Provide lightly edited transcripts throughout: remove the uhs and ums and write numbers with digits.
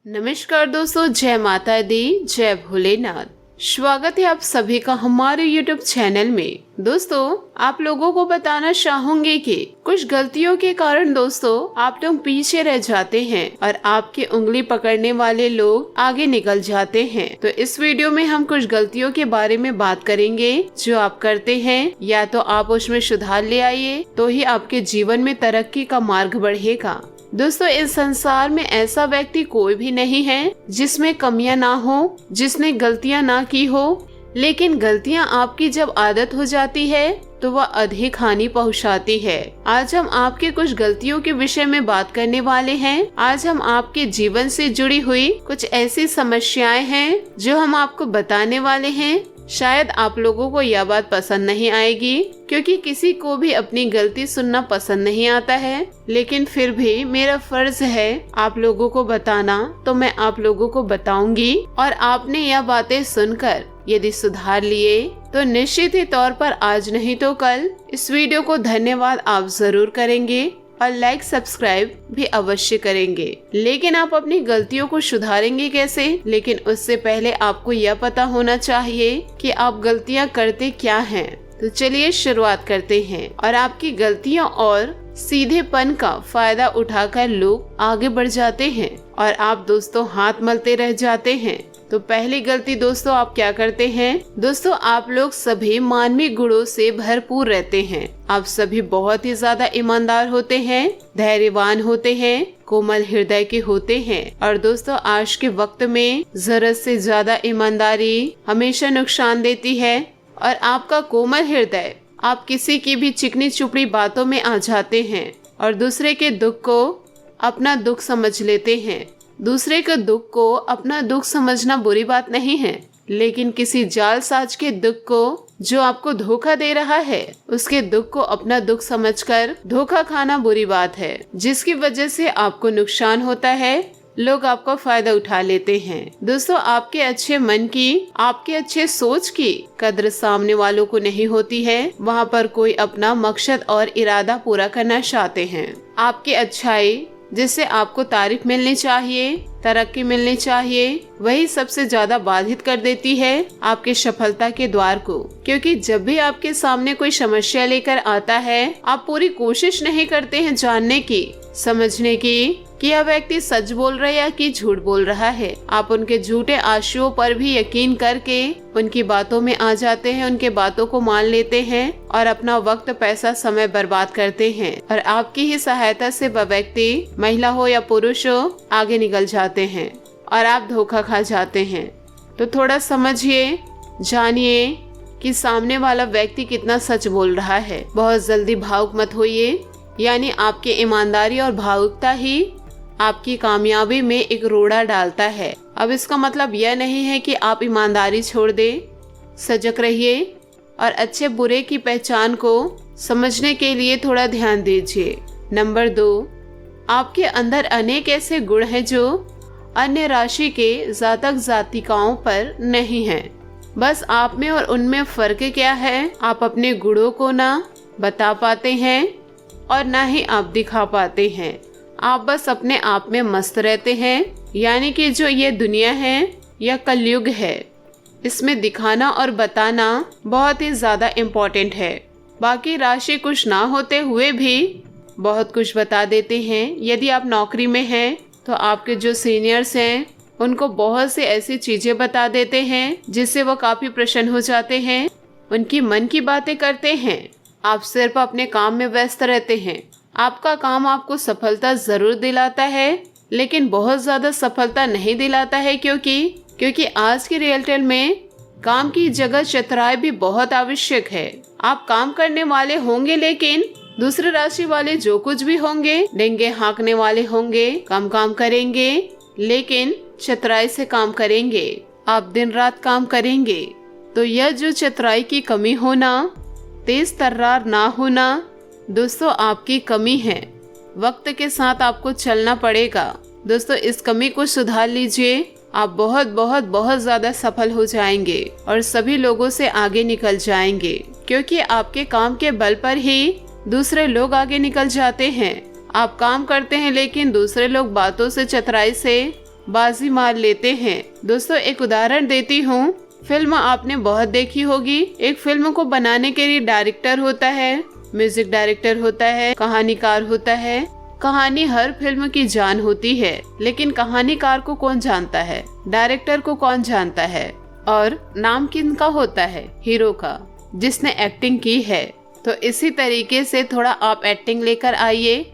नमस्कार दोस्तों, जय माता दी, जय भोलेनाथ। स्वागत है आप सभी का हमारे YouTube चैनल में। दोस्तों, आप लोगों को बताना चाहूंगी कि कुछ गलतियों के कारण दोस्तों आप लोग पीछे रह जाते हैं और आपकी उंगली पकड़ने वाले लोग आगे निकल जाते हैं। तो इस वीडियो में हम कुछ गलतियों के बारे में बात करेंगे जो आप करते हैं, या तो आप उसमें सुधार ले आइए तो ही आपके जीवन में तरक्की का मार्ग बढ़ेगा। दोस्तों, इस संसार में ऐसा व्यक्ति कोई भी नहीं है जिसमें कमियां ना हो, जिसने गलतियां ना की हो, लेकिन गलतियां आपकी जब आदत हो जाती है तो वह अधिक हानि पहुंचाती है। आज हम आपके कुछ गलतियों के विषय में बात करने वाले हैं। आज हम आपके जीवन से जुड़ी हुई कुछ ऐसी समस्याएं हैं जो हम आपको बताने वाले हैं। शायद आप लोगों को यह बात पसंद नहीं आएगी, क्योंकि किसी को भी अपनी गलती सुनना पसंद नहीं आता है, लेकिन फिर भी मेरा फर्ज है आप लोगों को बताना, तो मैं आप लोगों को बताऊंगी। और आपने यह बातें सुनकर यदि सुधार लिए तो निश्चित ही तौर पर आज नहीं तो कल इस वीडियो को धन्यवाद आप जरूर करेंगे और लाइक सब्सक्राइब भी अवश्य करेंगे। लेकिन आप अपनी गलतियों को सुधारेंगे कैसे? लेकिन उससे पहले आपको यह पता होना चाहिए कि आप गलतियां करते क्या हैं। तो चलिए शुरुआत करते हैं। और आपकी गलतियों और सीधेपन का फायदा उठाकर लोग आगे बढ़ जाते हैं और आप दोस्तों हाथ मलते रह जाते हैं। तो पहली गलती दोस्तों आप क्या करते हैं? दोस्तों, आप लोग सभी मानवीय गुणों से भरपूर रहते हैं। आप सभी बहुत ही ज्यादा ईमानदार होते हैं, धैर्यवान होते हैं, कोमल हृदय के होते हैं। और दोस्तों, आज के वक्त में जरूरत से ज्यादा ईमानदारी हमेशा नुकसान देती है। और आपका कोमल हृदय, आप किसी की भी चिकनी चुपड़ी बातों में आ जाते हैं और दूसरे के दुख को अपना दुख समझ लेते हैं। दूसरे के दुख को अपना दुख समझना बुरी बात नहीं है, लेकिन किसी जालसाज के दुख को, जो आपको धोखा दे रहा है, उसके दुख को अपना दुख समझकर धोखा खाना बुरी बात है, जिसकी वजह से आपको नुकसान होता है। लोग आपका फायदा उठा लेते हैं। दोस्तों, आपके अच्छे मन की, आपके अच्छे सोच की कद्र सामने वालों को नहीं होती है। वहाँ पर कोई अपना मकसद और इरादा पूरा करना चाहते हैं। आपकी अच्छाई, जिससे आपको तारीफ मिलनी चाहिए, तरक्की मिलनी चाहिए, वही सबसे ज्यादा बाधित कर देती है आपके सफलता के द्वार को। क्योंकि जब भी आपके सामने कोई समस्या लेकर आता है, आप पूरी कोशिश नहीं करते हैं जानने की, समझने की कि यह व्यक्ति सच बोल रहा है या कि झूठ बोल रहा है। आप उनके झूठे आशयों पर भी यकीन करके उनकी बातों में आ जाते हैं, उनके बातों को मान लेते हैं और अपना वक्त, पैसा, समय बर्बाद करते हैं। और आपकी ही सहायता से वह व्यक्ति, महिला हो या पुरुष हो, आगे निकल जाते हैं और आप धोखा खा जाते हैं। तो थोड़ा समझिए, जानिए कि सामने वाला व्यक्ति कितना सच बोल रहा है। बहुत जल्दी भावुक मत होइए, यानी आपकी ईमानदारी और भावुकता ही आपकी कामयाबी में एक रोड़ा डालता है। अब इसका मतलब यह नहीं है कि आप ईमानदारी छोड़ दें। सजग रहिए और अच्छे बुरे की पहचान को समझने के लिए थोड़ा ध्यान दीजिए। नंबर 2, आपके अंदर अनेक ऐसे गुण हैं जो अन्य राशि के जातक जातिकाओं पर नहीं हैं। बस आप में और उनमें फर्क क्या है? आप अपने गुणों को ना बता पाते हैं और ना ही आप दिखा पाते हैं। आप बस अपने आप में मस्त रहते हैं। यानी कि जो ये दुनिया है, यह कलयुग है, इसमें दिखाना और बताना बहुत ही ज्यादा इम्पोर्टेंट है। बाकी राशि कुछ ना होते हुए भी बहुत कुछ बता देते हैं। यदि आप नौकरी में हैं तो आपके जो सीनियर्स हैं उनको बहुत सी ऐसी चीजें बता देते हैं जिससे वो काफी प्रसन्न हो जाते हैं, उनकी मन की बातें करते हैं। आप सिर्फ अपने काम में व्यस्त रहते हैं। आपका काम आपको सफलता जरूर दिलाता है, लेकिन बहुत ज्यादा सफलता नहीं दिलाता है, क्योंकि आज की रियलिटी में काम की जगह चतुराई भी बहुत आवश्यक है। आप काम करने वाले होंगे, लेकिन दूसरे राशि वाले जो कुछ भी होंगे, डेंगे हाँकने वाले होंगे, कम काम करेंगे, लेकिन चतुराई से काम करेंगे। आप दिन रात काम करेंगे। तो यह जो चतुराई की कमी होना, तेज तर्रार ना होना, दोस्तों आपकी कमी है। वक्त के साथ आपको चलना पड़ेगा। दोस्तों, इस कमी को सुधार लीजिए। आप बहुत बहुत बहुत ज्यादा सफल हो जाएंगे और सभी लोगों से आगे निकल जाएंगे, क्योंकि आपके काम के बल पर ही दूसरे लोग आगे निकल जाते हैं। आप काम करते हैं, लेकिन दूसरे लोग बातों से, चतुराई से बाजी मार लेते हैं। दोस्तों एक उदाहरण देती हूँ, फिल्म आपने बहुत देखी होगी। एक फिल्म को बनाने के लिए डायरेक्टर होता है, म्यूजिक डायरेक्टर होता है, कहानीकार होता है। कहानी हर फिल्म की जान होती है, लेकिन कहानीकार को कौन जानता है, डायरेक्टर को कौन जानता है, और नाम किनका होता है, हीरो का, जिसने एक्टिंग की है। तो इसी तरीके से थोड़ा आप एक्टिंग लेकर आइए,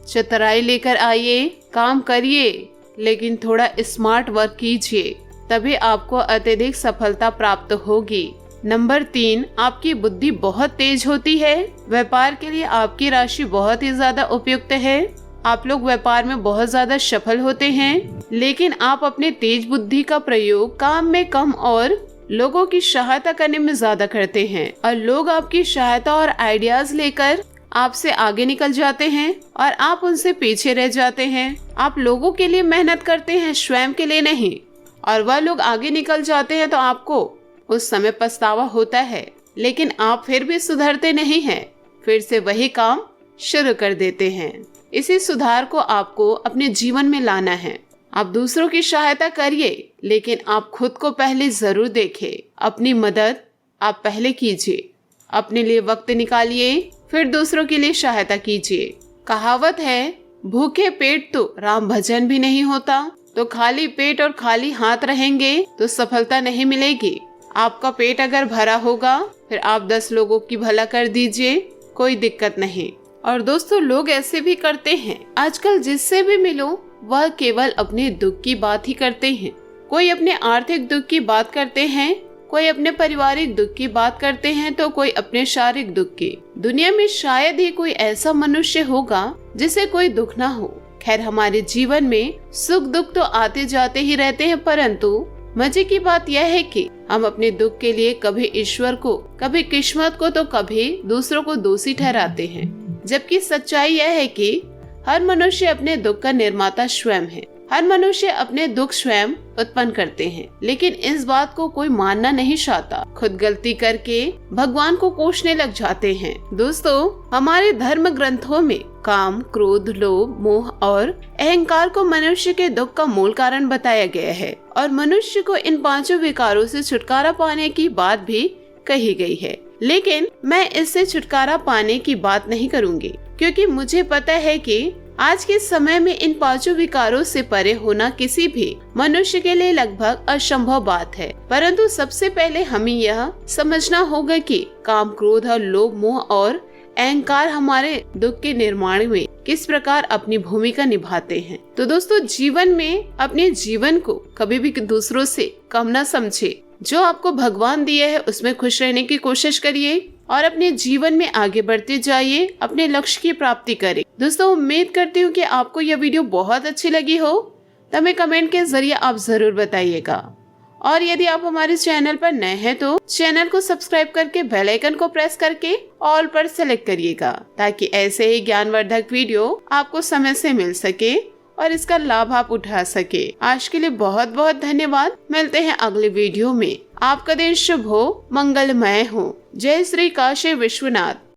चतुराई लेकर आइए, काम करिए, लेकिन थोड़ा स्मार्ट वर्क कीजिए, तभी आपको अत्यधिक सफलता प्राप्त होगी। नंबर 3, आपकी बुद्धि बहुत तेज होती है। व्यापार के लिए आपकी राशि बहुत ही ज्यादा उपयुक्त है। आप लोग व्यापार में बहुत ज्यादा सफल होते हैं, लेकिन आप अपने तेज बुद्धि का प्रयोग काम में कम और लोगों की सहायता करने में ज्यादा करते हैं, और लोग आपकी सहायता और आइडियाज लेकर आपसे आगे निकल जाते हैं और आप उनसे पीछे रह जाते हैं। आप लोगों के लिए मेहनत करते हैं, स्वयं के लिए नहीं, और वह लोग आगे निकल जाते हैं तो आपको उस समय पछतावा होता है, लेकिन आप फिर भी सुधरते नहीं हैं, फिर से वही काम शुरू कर देते हैं। इसी सुधार को आपको अपने जीवन में लाना है। आप दूसरों की सहायता करिए, लेकिन आप खुद को पहले जरूर देखें। अपनी मदद आप पहले कीजिए, अपने लिए वक्त निकालिए, फिर दूसरों के लिए सहायता कीजिए। कहावत है, भूखे पेट तो राम भजन भी नहीं होता। तो खाली पेट और खाली हाथ रहेंगे तो सफलता नहीं मिलेगी। आपका पेट अगर भरा होगा, फिर आप 10 लोगों की भला कर दीजिए, कोई दिक्कत नहीं। और दोस्तों लोग ऐसे भी करते हैं, आजकल जिससे भी मिलो वह केवल अपने दुख की बात ही करते हैं। कोई अपने आर्थिक दुख की बात करते हैं, कोई अपने पारिवारिक दुख की बात करते हैं, तो कोई अपने शारीरिक दुख की। दुनिया में शायद ही कोई ऐसा मनुष्य होगा जिसे कोई दुख ना हो। खैर, हमारे जीवन में सुख दुख तो आते जाते ही रहते हैं, परंतु मजे की बात यह है कि हम अपने दुख के लिए कभी ईश्वर को, कभी किस्मत को, तो कभी दूसरों को दोषी ठहराते हैं। जबकि सच्चाई यह है कि हर मनुष्य अपने दुख का निर्माता स्वयं है। हर मनुष्य अपने दुख स्वयं उत्पन्न करते हैं, लेकिन इस बात को कोई मानना नहीं चाहता। खुद गलती करके भगवान को कोसने लग जाते हैं। दोस्तों हमारे धर्म ग्रंथों में काम, क्रोध, लोभ, मोह और अहंकार को मनुष्य के दुख का मूल कारण बताया गया है, और मनुष्य को इन 5 विकारों से छुटकारा पाने की बात भी कही गई है। लेकिन मैं इससे छुटकारा पाने की बात नहीं करूंगी, क्योंकि मुझे पता है कि आज के समय में इन 5 विकारों से परे होना किसी भी मनुष्य के लिए लगभग असंभव बात है। परंतु सबसे पहले हमें यह समझना होगा कि काम, क्रोध और लोभ, मोह और अहंकार हमारे दुख के निर्माण में किस प्रकार अपनी भूमिका निभाते हैं। तो दोस्तों जीवन में अपने जीवन को कभी भी दूसरों से कम न समझे। जो आपको भगवान दिया है उसमें खुश रहने की कोशिश करिए और अपने जीवन में आगे बढ़ते जाइए, अपने लक्ष्य की प्राप्ति करें। दोस्तों उम्मीद करती हूँ कि आपको यह वीडियो बहुत अच्छी लगी हो, तो हमें कमेंट के जरिए आप जरूर बताइएगा। और यदि आप हमारे चैनल पर नए हैं तो चैनल को सब्सक्राइब करके बेल आइकन को प्रेस करके ऑल पर सेलेक्ट करिएगा, ताकि ऐसे ही ज्ञानवर्धक वीडियो आपको समय से मिल सके और इसका लाभ आप उठा सके। आज के लिए बहुत बहुत धन्यवाद। मिलते हैं अगले वीडियो में। आपका दिन शुभ हो, मंगलमय हो। जय श्री काशी विश्वनाथ।